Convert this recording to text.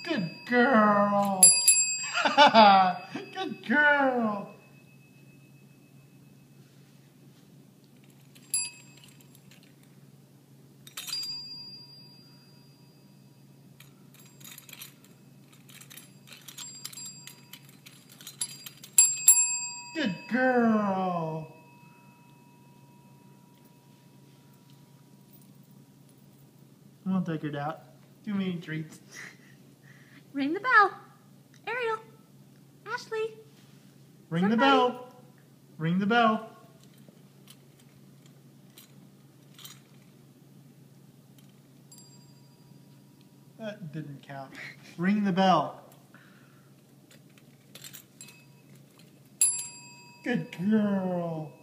Good girl. Good girl. Good girl. I won't take her out. Too many treats. Ring the bell. Ariel. Ashlee. Ring the bell. Ring the bell. That didn't count. Ring the bell. Good girl.